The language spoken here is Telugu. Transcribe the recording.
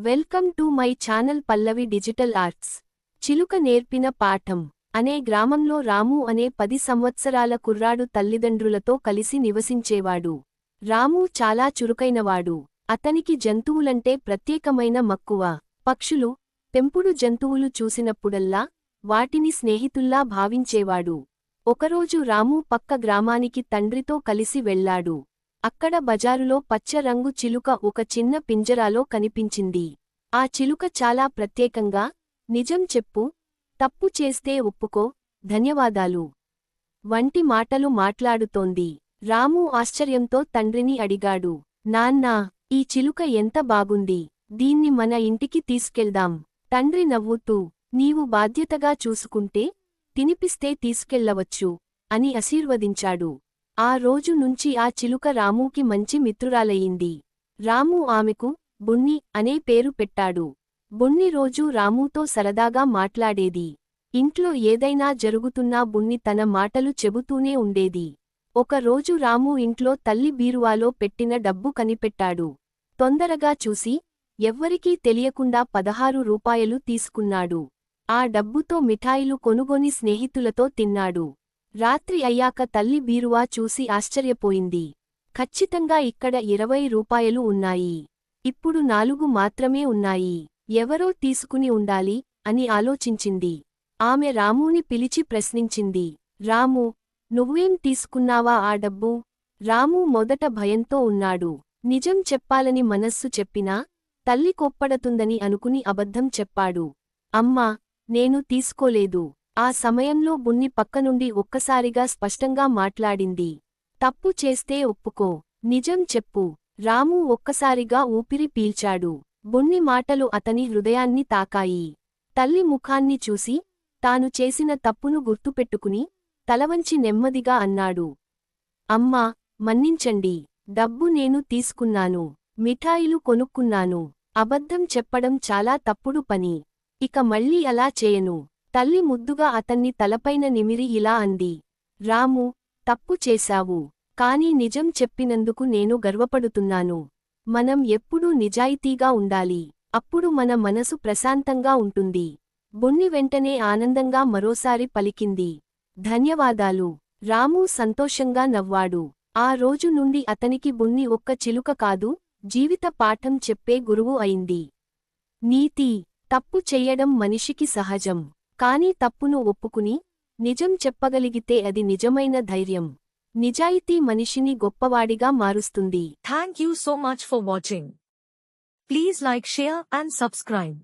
Welcome to my channel Pallavi digital arts. చిలుక నేర్పిన పాఠం అనే గ్రామంలో రాము అనే 10 సంవత్సరాల కుర్రాడు తల్లిదండ్రులతో కలిసి నివసించేవాడు. రాము చాలా చురుకైనవాడు. అతనికి జంతువులంటే ప్రత్యేకమైన మక్కువ. పక్షులు, పెంపుడు జంతువులు చూసినప్పుడల్లా వాటిని స్నేహితుల్లా భావించేవాడు. ఒకరోజు రాము పక్క గ్రామానికి తండ్రితో కలిసి వెళ్లాడు. అక్కడ బజారులో పచ్చ రంగు చిలుక ఒక చిన్న పింజరాలో కనిపించింది. ఆ చిలుక చాలా ప్రత్యేకంగా, నిజం చెప్పు, తప్పు చేస్తే ఒప్పుకో, ధన్యవాదాలు వంటి మాటలు మాట్లాడుతోంది. రాము ఆశ్చర్యంతో తండ్రిని అడిగాడు, నాన్నా, ఈ చిలుక ఎంత బాగుంది, దీన్ని మన ఇంటికి తీసుకెళ్దాం. తండ్రి నవ్వుతూ, నీవు బాధ్యతగా చూసుకుంటే తినిపిస్తే తీసుకెళ్లవచ్చు అని ఆశీర్వదించాడు. ఆ రోజు నుంచి ఆ చిలుక రాముకి మంచి మిత్రురాలయ్యింది. రాము ఆమెకు బున్ని అనే పేరు పెట్టాడు. బున్ని రోజూ రాముతో సరదాగా మాట్లాడేది. ఇంట్లో ఏదైనా జరుగుతున్నా బున్ని తన మాటలు చెబుతూనే ఉండేది. ఒకరోజు రాము ఇంట్లో తల్లి బీరువాలో పెట్టిన డబ్బు కనిపెట్టాడు. తొందరగా చూసి ఎవ్వరికీ తెలియకుండా 16 రూపాయలు తీసుకున్నాడు. ఆ డబ్బుతో మిఠాయిలు కొనుగొని స్నేహితులతో తిన్నాడు. రాత్రి అయ్యాక తల్లి బీరువా చూసి ఆశ్చర్యపోయింది. ఖచ్చితంగా ఇక్కడ 20 రూపాయలు ఉన్నాయి. ఇప్పుడు 4 మాత్రమే ఉన్నాయి. ఎవరో తీసుకుని ఉండాలి అని ఆలోచించింది. ఆమె రాముని పిలిచి ప్రశ్నించింది, రాము, నువ్వేం తీసుకున్నావా ఆ డబ్బు? రాము మొదట భయంతో ఉన్నాడు. నిజం చెప్పాలని మనస్సు చెప్పినా తల్లి కోప్పడుతుందని అనుకుని అబద్ధం చెప్పాడు. అమ్మా, నేను తీసుకోలేదు. ఆ సమయంలో బున్ని పక్కనుండి ఒక్కసారిగా స్పష్టంగా మాట్లాడింది, తప్పు చేస్తే ఒప్పుకో, నిజం చెప్పు. రాము ఒక్కసారిగా ఊపిరి పీల్చాడు. బున్ని మాటలు అతని హృదయాన్ని తాకాయి. తల్లి ముఖాన్ని చూసి తాను చేసిన తప్పును గుర్తుపెట్టుకుని తలవంచి నెమ్మదిగా అన్నాడు, అమ్మా, మన్నించండి. డబ్బు నేను తీసుకున్నాను. మిఠాయిలు కొనుక్కున్నాను. అబద్ధం చెప్పడం చాలా తప్పుడు పని. ఇక మళ్ళీ అలా చేయను. తల్లి ముద్దుగా అతన్ని తలపైన నిమిరి ఇలా అంది, రాము, తప్పు చేశావు. కాని నిజం చెప్పినందుకు నేను గర్వపడుతున్నాను. మనం ఎప్పుడూ నిజాయితీగా ఉండాలి. అప్పుడు మన మనసు ప్రశాంతంగా ఉంటుంది. బున్ని వెంటనే ఆనందంగా మరోసారి పలికింది, ధన్యవాదాలు. రాము సంతోషంగా నవ్వాడు. ఆ రోజు నుండి అతనికి బున్ని ఒక్క చిలుక కాదు, జీవిత పాఠం చెప్పే గురువు అయింది. నీతి: తప్పు చెయ్యడం మనిషికి సహజం. కానీ తప్పును ఒప్పుకుని నిజం చెప్పగలిగితే అది నిజమైన ధైర్యం. నిజాయితీ మనిషిని గొప్పవాడిగా మారుస్తుంది. Thank you so much for watching. Please like, share and subscribe.